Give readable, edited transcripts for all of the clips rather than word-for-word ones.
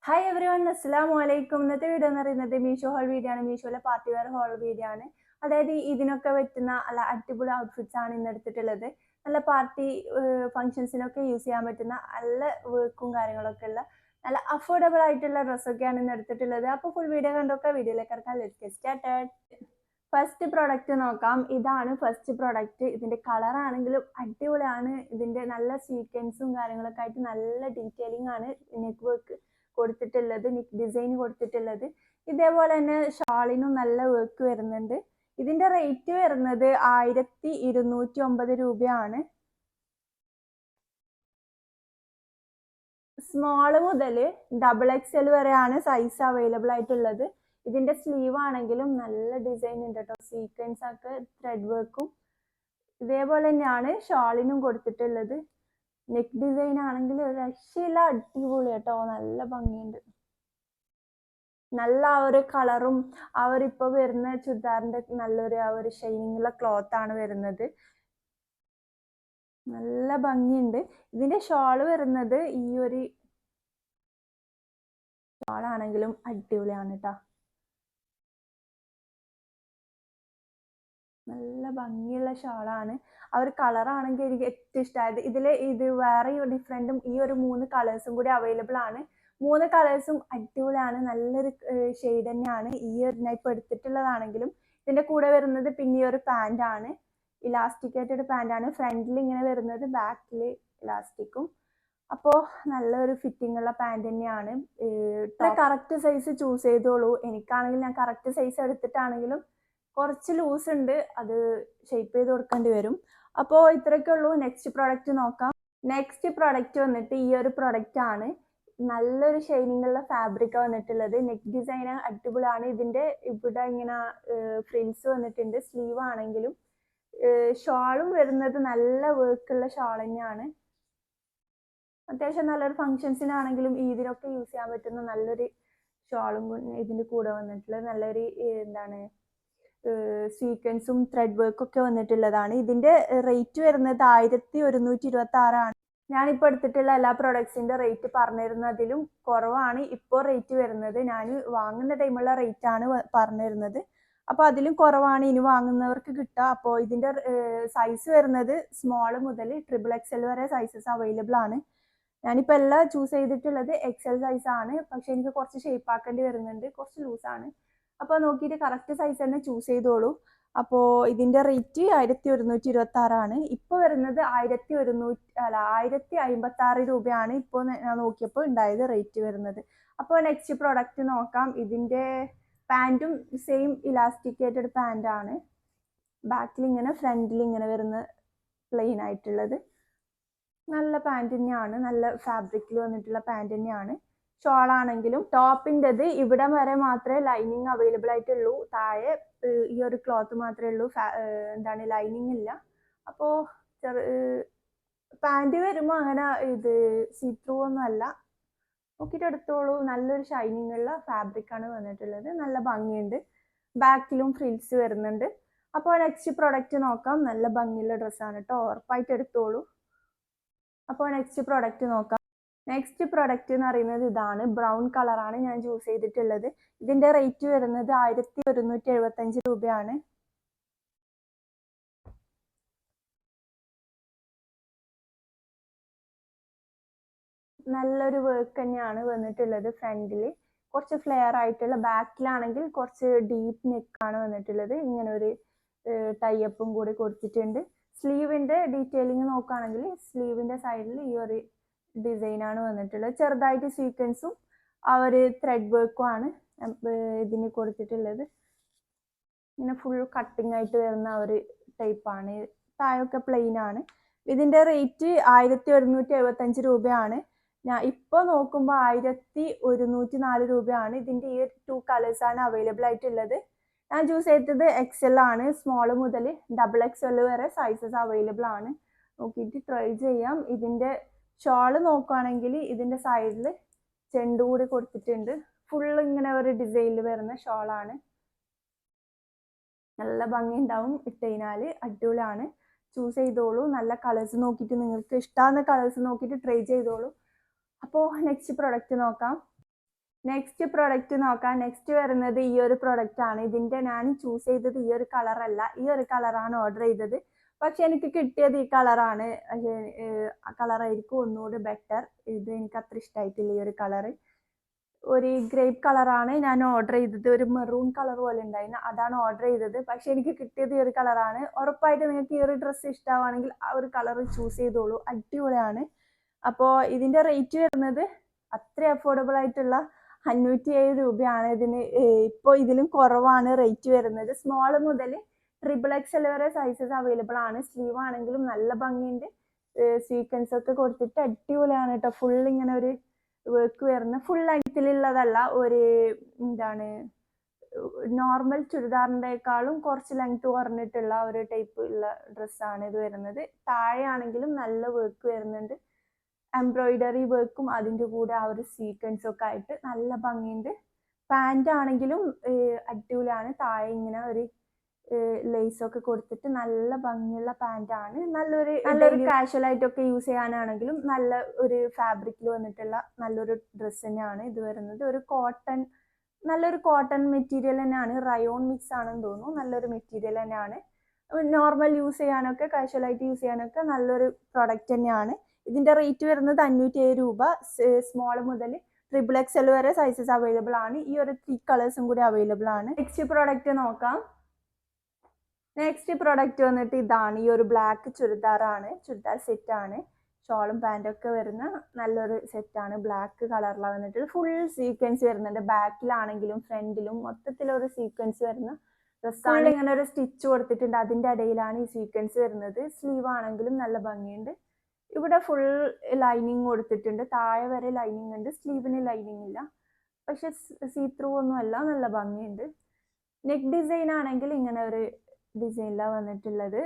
Hi every one, അസ്സലാമു അലൈക്കും. ഇന്നത്തെ വീഡിയോ എന്ന് പറയുന്നത് മീഷോ ഹോൾ വീഡിയോ ആണ്. മീഷോയിലെ പാർട്ടി വെയർ ഹോൾ വീഡിയോ ആണ്. അതായത് ഇതിനൊക്കെ പറ്റുന്ന നല്ല അടിപൊളി ഔട്ട്ഫിറ്റ്സ് ആണ് ഇന്ന് എടുത്തിട്ടുള്ളത്. നല്ല പാർട്ടി ഫംഗ്ഷൻസിനൊക്കെ യൂസ് ചെയ്യാൻ പറ്റുന്ന നല്ല വർക്കും കാര്യങ്ങളൊക്കെ ഉള്ള നല്ല അഫോർഡബിൾ ആയിട്ടുള്ള ഡ്രസ്സൊക്കെയാണ് ഇന്ന് എടുത്തിട്ടുള്ളത്. അപ്പോൾ ഫുൾ വീഡിയോ കണ്ടൊക്കെ വീഡിയോയിലേക്ക് ഇറക്കാൻ let's get started. First product നോക്കാം. ഇതാണ് ഫസ്റ്റ് പ്രൊഡക്റ്റ്. ഇതിന്റെ കളർ ആണെങ്കിലും അടിപൊളിയാണ്. ഇതിന്റെ നല്ല സീക്വൻസും കാര്യങ്ങളൊക്കെ ആയിട്ട് നല്ല ഡീറ്റെയിലിംഗ് ആണ് നെക്ക് വർക്ക് കൊടുത്തിട്ടുള്ളത്, നെക്ക് ഡിസൈൻ കൊടുത്തിട്ടുള്ളത്. ഇതേപോലെ തന്നെ ഷാളിനും നല്ല വർക്ക് വരുന്നുണ്ട്. ഇതിന്റെ റേറ്റ് വരുന്നത് 1209 രൂപയാണ്. സ്മോള് മുതൽ XXL വരെയാണ് സൈസ് അവൈലബിൾ ആയിട്ടുള്ളത്. ഇതിന്റെ സ്ലീവ് ആണെങ്കിലും നല്ല ഡിസൈൻ ഉണ്ട് കേട്ടോ. സീക്വൻസ് ഒക്കെ ത്രെഡ് വർക്കും ഇതേപോലെ തന്നെയാണ് ഷാളിനും കൊടുത്തിട്ടുള്ളത്. നെക്ക് ഡിസൈൻ ആണെങ്കിൽ ഒരു രക്ഷയില്ല, അടിപൊളി കേട്ടോ, നല്ല ഭംഗിയുണ്ട്. നല്ല ആ ഒരു കളറും ആ ഒരു ഇപ്പൊ വരുന്ന ചുരിദാറിന്റെ നല്ലൊരു ആ ഒരു ഷൈനിങ് ഉള്ള ക്ലോത്ത് ആണ് വരുന്നത്. നല്ല ഭംഗിയുണ്ട്. ഇതിന്റെ ഷോള് വരുന്നത് ഈ ഒരു ഷോളാണെങ്കിലും അടിപൊളിയാണ് കേട്ടോ. നല്ല ഭംഗിയുള്ള ഷാളാണ്. ആ ഒരു കളറാണെങ്കിൽ എനിക്ക് ഏറ്റവും ഇഷ്ടമായത്. ഇത് വേറെ ഡിഫറെൻറ്റും ഈ ഒരു 3 കളേഴ്സും കൂടി അവൈലബിൾ ആണ്. 3 കളേഴ്സും അടിപൊളിയാണ്. നല്ലൊരു ഷെയ്ഡ് തന്നെയാണ്. ഈ ഒരു ഞാൻ ഇപ്പോൾ എടുത്തിട്ടുള്ളതാണെങ്കിലും ഇതിന്റെ കൂടെ വരുന്നത് പിന്നെ ഈ ഒരു പാൻ്റാണ്. ഇലാസ്റ്റിക്കേറ്റഡ് പാൻ്റാണ്. ഫ്രണ്ടിൽ ഇങ്ങനെ വരുന്നത്, ബാക്കിൽ ഇലാസ്റ്റിക്കും. അപ്പോൾ നല്ലൊരു ഫിറ്റിംഗ് ഉള്ള പാൻറ് തന്നെയാണ്. കറക്റ്റ് സൈസ് ചൂസ് ചെയ്തോളൂ. എനിക്കാണെങ്കിൽ ഞാൻ കറക്റ്റ് സൈസ് എടുത്തിട്ടാണെങ്കിലും കുറച്ച് ലൂസ് ഉണ്ട്, അത് ഷേപ്പ് ചെയ്ത് കൊടുക്കേണ്ടി വരും. അപ്പോൾ ഇത്രയൊക്കെ ഉള്ളൂ. നെക്സ്റ്റ് പ്രോഡക്റ്റ് നോക്കാം. നെക്സ്റ്റ് പ്രോഡക്റ്റ് വന്നിട്ട് ഈ ഒരു പ്രൊഡക്റ്റ് ആണ്. നല്ലൊരു ഷൈനിങ് ഉള്ള ഫാബ്രിക് വന്നിട്ടുള്ളത്. നെക്ക് ഡിസൈൻ അടിപൊളിയാണ്. ഇതിന്റെ ഇവിടെ ഇങ്ങനെ ഫ്രിൽസ് വന്നിട്ടുണ്ട്. സ്ലീവ് ആണെങ്കിലും ഷാളും വരുന്നത് നല്ല വർക്കുള്ള ഷാൾ തന്നെയാണ്. അത്യാവശ്യം നല്ലൊരു ഫങ്ഷൻസിനാണെങ്കിലും ഇതിനൊക്കെ യൂസ് ചെയ്യാൻ പറ്റുന്ന നല്ലൊരു ഷാളും ഇതിന്റെ കൂടെ വന്നിട്ടുള്ളത്. നല്ലൊരു എന്താണ് സീക്വൻസും ത്രെഡ് വർക്കും ഒക്കെ വന്നിട്ടുള്ളതാണ്. ഇതിന്റെ റേറ്റ് വരുന്നത് 1126 ആണ്. ഞാനിപ്പോൾ എടുത്തിട്ടുള്ള എല്ലാ പ്രൊഡക്ട്സിന്റെ റേറ്റ് പറഞ്ഞിരുന്നതിലും കുറവാണ് ഇപ്പോൾ റേറ്റ് വരുന്നത്. ഞാൻ വാങ്ങുന്ന ടൈമുള്ള റേറ്റ് ആണ് പറഞ്ഞിരുന്നത്. അപ്പോൾ അതിലും കുറവാണ് ഇനി വാങ്ങുന്നവർക്ക് കിട്ടുക. അപ്പോൾ ഇതിന്റെ സൈസ് വരുന്നത് സ്മോൾ മുതൽ XXL വരെ സൈസസ് അവൈലബിൾ ആണ്. ഞാനിപ്പോൾ എല്ലാം ചൂസ് ചെയ്തിട്ടുള്ളത് XL സൈസ് ആണ്. പക്ഷെ എനിക്ക് കുറച്ച് ഷേപ്പ് ആക്കേണ്ടി വരുന്നുണ്ട്, കുറച്ച് ലൂസാണ്. അപ്പോൾ നോക്കിയിട്ട് കറക്റ്റ് സൈസ് തന്നെ ചൂസ് ചെയ്തോളൂ. അപ്പോൾ ഇതിന്റെ റേറ്റ് 1126 ഇപ്പോൾ വരുന്നത് 1056 രൂപയാണ് ഇപ്പോൾ ഞാൻ നോക്കിയപ്പോൾ ഉണ്ടായത് റേറ്റ് വരുന്നത്. അപ്പോൾ നെക്സ്റ്റ് പ്രോഡക്റ്റ് നോക്കാം. ഇതിന്റെ പാൻറ്റും സെയിം ഇലാസ്റ്റിക്കേറ്റഡ് പാൻ്റ് ആണ്. ബാക്കിൽ ഇങ്ങനെ ഫ്രണ്ടിൽ ഇങ്ങനെ വരുന്ന പ്ലെയിൻ ആയിട്ടുള്ളത് നല്ല പാൻറ് തന്നെയാണ്. നല്ല ഫാബ്രിക്കിൽ വന്നിട്ടുള്ള പാൻറ് തന്നെയാണ്. ഷോൾ ആണെങ്കിലും ടോപ്പിൻ്റെത് ഇവിടം വരെ മാത്രമേ ലൈനിങ് അവൈലബിൾ ആയിട്ടുള്ളൂ. താഴെ ഈ ഒരു ക്ലോത്ത് മാത്രമേ ഉള്ളൂ, എന്താണ് ലൈനിങ് ഇല്ല. അപ്പോൾ പാൻറ് വരുമ്പോൾ അങ്ങനെ ഇത് സീ ത്രൂ ഒന്നും അല്ല. നോക്കിയിട്ട് എടുത്തോളൂ. നല്ലൊരു ഷൈനിങ് ഉള്ള ഫാബ്രിക് ആണ് വന്നിട്ടുള്ളത്. നല്ല ഭംഗിയുണ്ട്. ബാക്കിലും ഫ്രിൽസ് വരുന്നുണ്ട്. അപ്പോൾ നെക്സ്റ്റ് പ്രൊഡക്റ്റ് നോക്കാം. നല്ല ഭംഗിയുള്ള ഡ്രസ്സാണ് കേട്ടോ, ഉറപ്പായിട്ട് എടുത്തോളൂ. അപ്പോൾ നെക്സ്റ്റ് പ്രൊഡക്റ്റ് നോക്കാം. നെക്സ്റ്റ് പ്രൊഡക്റ്റ് എന്ന് പറയുന്നത് ഇതാണ്. ബ്രൗൺ കളറാണ് ഞാൻ ചൂസ് ചെയ്തിട്ടുള്ളത്. ഇതിന്റെ റേറ്റ് വരുന്നത് 1175 രൂപയാണ്. നല്ലൊരു വർക്ക് തന്നെയാണ് വന്നിട്ടുള്ളത്. ഫ്രണ്ടിൽ കുറച്ച് ഫ്ലെയർ ആയിട്ടുള്ള, ബാക്കിലാണെങ്കിൽ കുറച്ച് ഡീപ്പ് നെക്കാണ് വന്നിട്ടുള്ളത്. ഇങ്ങനെ ഒരു ടൈപ്പും കൂടി കൊടുത്തിട്ടുണ്ട്. സ്ലീവിന്റെ ഡീറ്റെയിലിംഗ് നോക്കുകയാണെങ്കിൽ സ്ലീവിന്റെ സൈഡിൽ ഈ ഒരു ഡിസൈനാണ് വന്നിട്ടുള്ളത്. ചെറുതായിട്ട് സീക്വൻസും ആ ഒരു ത്രെഡ് വർക്കും ആണ് ഇതിന് കൊടുത്തിട്ടുള്ളത്. ഇങ്ങനെ ഫുൾ കട്ടിങ് ആയിട്ട് വരുന്ന ഒരു ടൈപ്പാണ്. താഴൊക്കെ പ്ലെയിൻ ആണ്. ഇതിന്റെ റേറ്റ് 1175 രൂപയാണ്. ഞാൻ ഇപ്പോൾ നോക്കുമ്പോൾ 1104 രൂപയാണ്. ഇതിന്റെ ഈ 2 കളേഴ്സാണ് അവൈലബിൾ ആയിട്ടുള്ളത്. ഞാൻ ചൂസ് ചെയ്തത് XL ആണ്. സ്മോൾ മുതൽ XXL വരെ സൈസസ് അവൈലബിൾ ആണ്. നോക്കിയിട്ട് ട്രൈ ചെയ്യാം. ഇതിന്റെ ഷോള് നോക്കുകയാണെങ്കിൽ ഇതിന്റെ സൈഡിൽ ചെണ്ട് കൂടി കൊടുത്തിട്ടുണ്ട്. ഫുൾ ഇങ്ങനെ ഒരു ഡിസൈനിൽ വരുന്ന ഷോളാണ്. നല്ല ഭംഗി ഉണ്ടാവും ഇട്ട് കഴിഞ്ഞാൽ, അടിപൊളിയാണ്. ചൂസ് ചെയ്തോളൂ. നല്ല കളേഴ്സ് നോക്കിയിട്ട് നിങ്ങൾക്ക് ഇഷ്ടമാകുന്ന കളേഴ്സ് നോക്കിയിട്ട് ട്രൈ ചെയ്തോളൂ. അപ്പോൾ നെക്സ്റ്റ് പ്രൊഡക്റ്റ് നോക്കാം. നെക്സ്റ്റ് പ്രൊഡക്റ്റ് നോക്കാം. നെക്സ്റ്റ് വരുന്നത് ഈ ഒരു പ്രൊഡക്റ്റ് ആണ്. ഇതിന്റെ ഞാൻ ചൂസ് ചെയ്തത് ഈ ഒരു കളർ അല്ല, ഈ ഒരു കളറാണ് ഓർഡർ ചെയ്തത്. പക്ഷെ എനിക്ക് കിട്ടിയത് ഈ കളറാണ്. ആ കളറായിരിക്കും ഒന്നുകൂടി ബെറ്റർ. ഇത് എനിക്ക് അത്ര ഇഷ്ടമായിട്ടില്ല ഈ ഒരു കളറ്. ഒരു ഗ്രേപ്പ് കളറാണ് ഞാൻ ഓർഡർ ചെയ്തത്. ഒരു മെറൂൺ കളർ പോലെ ഉണ്ടായിരുന്നു, അതാണ് ഓർഡർ ചെയ്തത്. പക്ഷെ എനിക്ക് കിട്ടിയത് ഈ ഒരു കളറാണ്. ഉറപ്പായിട്ട് നിങ്ങൾക്ക് ഈ ഒരു ഡ്രസ്സ് ഇഷ്ടമാണെങ്കിൽ ആ ഒരു കളർ ചൂസ് ചെയ്തോളൂ, അടിപൊളിയാണ്. അപ്പോൾ ഇതിന്റെ റേറ്റ് വരുന്നത് അത്ര അഫോർഡബിൾ ആയിട്ടുള്ള 507 രൂപയാണ് ഇതിന്. ഇപ്പോൾ ഇതിലും കുറവാണ് റേറ്റ് വരുന്നത്. സ്മോൾ മുതൽ XXL വരെ സൈസസ് അവൈലബിൾ ആണ്. സ്ലീവ് ആണെങ്കിലും നല്ല ഭംഗിയുണ്ട്. സ്വീക്വൻസ് ഒക്കെ കൊടുത്തിട്ട് അടിപൊളിയാണ് കേട്ടോ. ഫുൾ ഇങ്ങനെ ഒരു വർക്ക് വരുന്ന ഫുൾ ലെങ്ത്തിലുള്ളതല്ല, ഒരു എന്താണ് നോർമൽ ചുരിദാറിൻ്റെക്കാളും കുറച്ച് ലെങ്ത് കുറഞ്ഞിട്ടുള്ള ഒരു ടൈപ്പ് ഉള്ള ഡ്രസ്സാണ് ഇത് വരുന്നത്. താഴെ ആണെങ്കിലും നല്ല വർക്ക് വരുന്നുണ്ട്, എംബ്രോയിഡറി വർക്കും അതിൻ്റെ കൂടെ ആ ഒരു സീക്വൻസും ഒക്കെ ആയിട്ട് നല്ല ഭംഗിയുണ്ട്. പാൻറ് ആണെങ്കിലും അടിപൊളിയാണ്. താഴെ ഇങ്ങനെ ഒരു ലേസൊക്കെ കൊടുത്തിട്ട് നല്ല ഭംഗിയുള്ള പാൻറ്റാണ്. നല്ലൊരു കാഷ്വൽ ആയിട്ടൊക്കെ യൂസ് ചെയ്യാനാണെങ്കിലും നല്ല ഒരു ഫാബ്രിക്കിൽ വന്നിട്ടുള്ള നല്ലൊരു ഡ്രസ്സ് തന്നെയാണ് ഇത് വരുന്നത്. നല്ലൊരു കോട്ടൺ മെറ്റീരിയൽ തന്നെയാണ്. റയോൺ മിക്സ് ആണെന്ന് തോന്നുന്നു. നല്ലൊരു മെറ്റീരിയൽ തന്നെയാണ്. നോർമൽ യൂസ് ചെയ്യാനൊക്കെ കാഷ്വൽ ആയിട്ട് യൂസ് ചെയ്യാനൊക്കെ നല്ലൊരു പ്രൊഡക്റ്റ് തന്നെയാണ്. ഇതിന്റെ റേറ്റ് വരുന്നത് 507 രൂപ. സ്മോൾ മുതൽ XXL വരെ സൈസസ് അവൈലബിൾ ആണ്. ഈ ഒരു 3 കളേഴ്സും കൂടി അവൈലബിൾ ആണ്. നെക്സ്റ്റ് പ്രോഡക്റ്റ് നോക്കാം. നെക്സ്റ്റ് പ്രോഡക്റ്റ് വന്നിട്ട് ഇതാണ്. ഈ ഒരു ബ്ലാക്ക് ചുരിദാറാണ്, ചുരിദാർ സെറ്റാണ്. ഷോളും പാൻറ്റും ഒക്കെ വരുന്ന നല്ലൊരു സെറ്റാണ്. ബ്ലാക്ക് കളറിലാണ് വന്നിട്ട് ഫുൾ സീക്വൻസ് വരുന്നുണ്ട്. ബാക്കിലാണെങ്കിലും ഫ്രണ്ടിലും മൊത്തത്തിലൊരു സീക്വൻസ് വരുന്ന ഡ്രസ്സാണ്. ഇങ്ങനെ ഒരു സ്റ്റിച്ച് കൊടുത്തിട്ടുണ്ട്, അതിൻ്റെ ഇടയിലാണ് ഈ സീക്വൻസ് വരുന്നത്. സ്ലീവ് ആണെങ്കിലും നല്ല ഭംഗിയുണ്ട്. ഇവിടെ ഫുൾ ലൈനിങ് കൊടുത്തിട്ടുണ്ട്, താഴെ വരെ ലൈനിങ് ഉണ്ട്. സ്ലീവിന് ലൈനിങ് ഇല്ല, പക്ഷെ സീ ത്രൂ ഒന്നും അല്ല, നല്ല ഭംഗിയുണ്ട്. നെക്ക് ഡിസൈൻ ആണെങ്കിൽ ഇങ്ങനെ ഒരു ഡിസൈനിലാണ് വന്നിട്ടുള്ളത്.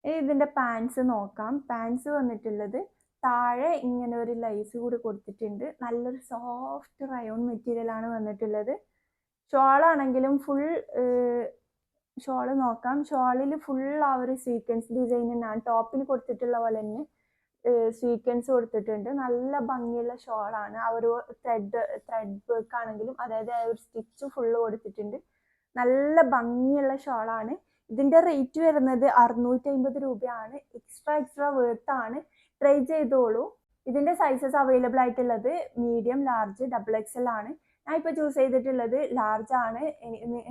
ഇതിന്റെ പാൻസ് നോക്കാം. പാൻസ് വന്നിട്ടുള്ളത് താഴെ ഇങ്ങനെ ഒരു ലൈസ് കൂടി കൊടുത്തിട്ടുണ്ട്. നല്ലൊരു സോഫ്റ്റ് റയോൺ മെറ്റീരിയൽ ആണ് വന്നിട്ടുള്ളത്. ഷോളാണെങ്കിലും ഫുൾ ഷോള് നോക്കാം. ഷോളിൽ ഫുൾ ആ ഒരു സീക്വൻസ് ഡിസൈൻ തന്നെയാണ്. ടോപ്പിന് കൊടുത്തിട്ടുള്ള പോലെ തന്നെ സീക്വൻസ് കൊടുത്തിട്ടുണ്ട്. നല്ല ഭംഗിയുള്ള ഷോളാണ്. ആ ഒരു ത്രെഡ് വർക്ക് ആണെങ്കിലും, അതായത് ആ ഒരു സ്റ്റിച്ച് ഫുള്ള് കൊടുത്തിട്ടുണ്ട്. നല്ല ഭംഗിയുള്ള ഷോളാണ്. ഇതിന്റെ റേറ്റ് വരുന്നത് 650 രൂപയാണ്. എക്സ്ട്രാ വേർത്താണ്. ട്രൈ ചെയ്തോളൂ. ഇതിന്റെ സൈസസ് അവൈലബിൾ ആയിട്ടുള്ളത് മീഡിയം, ലാർജ്, XXL ആണ്. ഞാൻ ഇപ്പോൾ ചൂസ് ചെയ്തിട്ടുള്ളത് ലാർജ് ആണ്.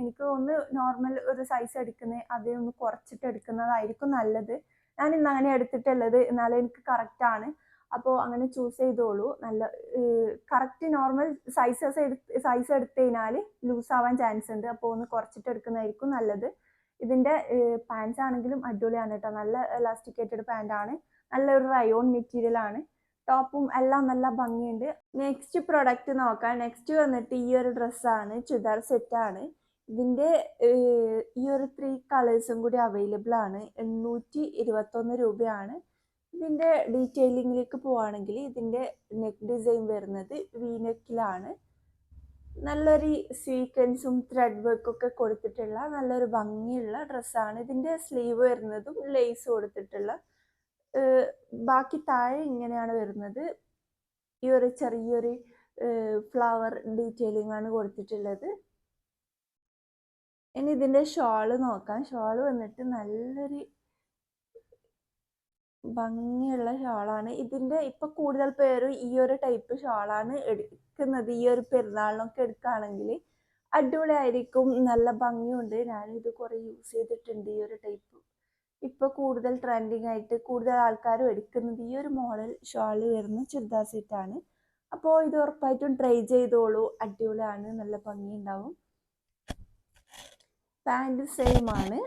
എനിക്ക് ഒന്ന് നോർമൽ ഒരു സൈസ് എടുക്കുന്നത് അതൊന്ന് കുറച്ചിട്ട് എടുക്കുന്നതായിരിക്കും നല്ലത്. ഞാൻ ഇന്ന് അങ്ങനെ എടുത്തിട്ടുള്ളത്, എന്നാലും എനിക്ക് കറക്റ്റ് ആണ്. അപ്പോൾ അങ്ങനെ ചൂസ് ചെയ്തോളൂ. നല്ല കറക്റ്റ് നോർമൽ സൈസ് എടുത്തു കഴിഞ്ഞാൽ ലൂസ് ആവാൻ ചാൻസ് ഉണ്ട്. അപ്പോൾ ഒന്ന് കുറച്ചിട്ട് എടുക്കുന്നതായിരിക്കും നല്ലത്. ഇതിന്റെ പാൻസ് ആണെങ്കിലും അടിപൊളിയാണ് കേട്ടോ. നല്ല എലാസ്റ്റിക്കേറ്റഡ് പാൻറ്റാണ്. നല്ലൊരു റയോൺ മെറ്റീരിയൽ ആണ്. ടോപ്പും എല്ലാം നല്ല ഭംഗിയുണ്ട്. നെക്സ്റ്റ് പ്രൊഡക്റ്റ് നോക്കാം. നെക്സ്റ്റ് വന്നിട്ട് ഈ ഒരു ഡ്രസ്സാണ്, ചുരിദാർ സെറ്റാണ്. ഇതിന്റെ ഈ ഒരു 3 കളേഴ്സും കൂടി അവൈലബിൾ ആണ്. 821 രൂപയാണ്. ഇതിന്റെ ഡീറ്റെയിലിങ്ങിലേക്ക് പോവുകയാണെങ്കിൽ ഇതിന്റെ നെക്ക് ഡിസൈൻ വരുന്നത് വി നെക്കിലാണ്. നല്ലൊരു സീക്വൻസും ത്രെഡ് വർക്കും ഒക്കെ കൊടുത്തിട്ടുള്ള നല്ലൊരു ഭംഗിയുള്ള ഡ്രസ്സാണ്. ഇതിന്റെ സ്ലീവ് വരുന്നതും ലേസ് കൊടുത്തിട്ടുള്ള, ബാക്കി താഴെ ഇങ്ങനെയാണ് വരുന്നത്. ഈ ഒരു ചെറിയൊരു ഫ്ലവർ ഡീറ്റെയിലിംഗ് ആണ് കൊടുത്തിട്ടുള്ളത്. ഇനി ഇതിന്റെ ഷോള് നോക്കാം. ഷോള് വന്നിട്ട് നല്ലൊരു ഭംഗിയുള്ള ഷോളാണ്. ഇതിന്റെ ഇപ്പൊ കൂടുതൽ പേരും ഈ ഒരു ടൈപ്പ് ഷോളാണ് എടുക്കുന്നത്. ഈ ഒരു പെരുന്നാളിനൊക്കെ എടുക്കുകയാണെങ്കിൽ അടിപൊളിയായിരിക്കും, നല്ല ഭംഗിയുണ്ട്. ഞാനിത് കുറെ യൂസ് ചെയ്തിട്ടുണ്ട്. ഈ ഒരു ടൈപ്പ് ഇപ്പൊ കൂടുതൽ ട്രെൻഡിങ് ആയിട്ട് കൂടുതൽ ആൾക്കാരും എടുക്കുന്നത് ഈ ഒരു മോഡൽ ഷോള് വരുന്ന ചുരിദാർ സെറ്റാണ്. അപ്പോൾ ഇത് ഉറപ്പായിട്ടും ട്രൈ ചെയ്തോളൂ, അടിപൊളിയാണ്, നല്ല ഭംഗി ഉണ്ടാവും. പാൻറ് സെയിം ആണ്,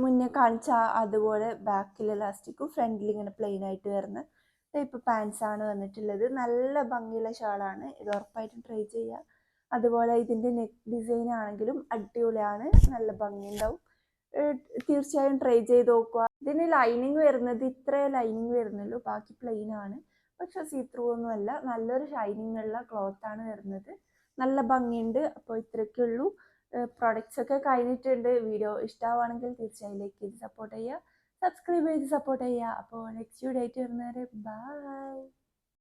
മുന്നേ കാണിച്ച അതുപോലെ ബാക്കിൽ ഇലാസ്റ്റിക്കും ഫ്രണ്ടിൽ ഇങ്ങനെ പ്ലെയിൻ ആയിട്ട് വരുന്ന ടൈപ്പ് പാൻസ് ആണ് വന്നിട്ടുള്ളത്. നല്ല ഭംഗിയുള്ള ഷാളാണ്, ഇത് ഉറപ്പായിട്ടും ട്രൈ ചെയ്യുക. അതുപോലെ ഇതിൻ്റെ നെക്ക് ഡിസൈൻ ആണെങ്കിലും അടിപൊളിയാണ്, നല്ല ഭംഗിയുണ്ടാവും. തീർച്ചയായും ട്രൈ ചെയ്ത് നോക്കുക. ഇതിന് ലൈനിങ് വരുന്നത് ഇത്രേ ലൈനിങ് വരുന്നുള്ളൂ, ബാക്കി പ്ലെയിൻ ആണ്. പക്ഷെ സീ ത്രൂ ഒന്നുമല്ല, നല്ലൊരു ഷൈനിങ് ഉള്ള ക്ലോത്ത് ആണ് വരുന്നത്. നല്ല ഭംഗിയുണ്ട്. അപ്പോൾ ഇത്രയൊക്കെയുള്ളൂ. പ്രോഡക്റ്റ്സ് ഒക്കെ കഴിഞ്ഞിട്ടുണ്ട്. വീഡിയോ ഇഷ്ടമാവുകയാണെങ്കിൽ തീർച്ചയായും ലൈക്ക് ചെയ്ത് സപ്പോർട്ട് ചെയ്യുക, സബ്സ്ക്രൈബ് ചെയ്ത് സപ്പോർട്ട് ചെയ്യുക. അപ്പോൾ നെക്സ്റ്റ് വീഡിയോ ആയിട്ട് വരുന്നവരെ ബൈ.